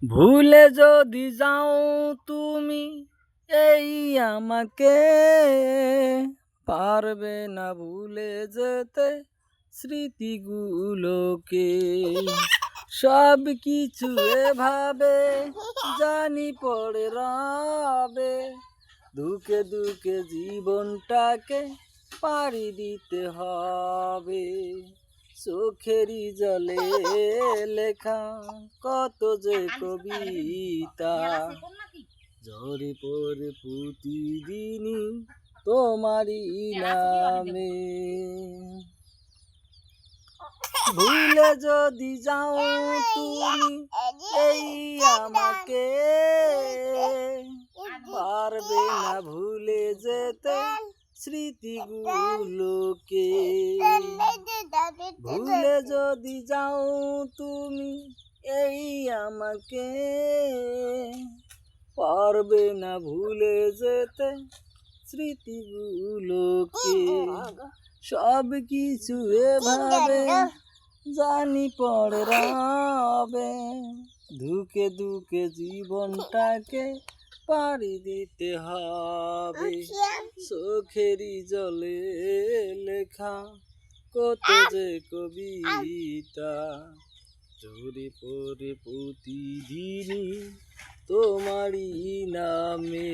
ভুলে যদি যাও তুমি এই আমাকে, পারবে না ভুলে যেতে স্মৃতিগুলোকে। সব কিছু এভাবে জানি পড়ে রবে, দুঃখে দুঃখে জীবনটাকে পাড়ি দিতে হবে। চোখেরই জলে লেখা কত যে কবিতা, ঝরে পড়ে প্রতিদিনই তোমারই নামে। ভুলে যদি যাও তুমি এই আমাকে, পারবে না ভুলে যেতে স্মৃতিগুলোকে। ভুলে যদি যাও তুমি এই আমাকে, পারবে না ভুলে যেতে স্মৃতিগুলোকে। সব কিছু এভাবে জানি পড়ে রবে, দুঃখে দুঃখে জীবনটাকে পাড়ি দিতে হবে। চোখেরই জলে লেখা কত যে কবিতা, ঝরে পড়ে প্রতিদিনই তোমারই নামে।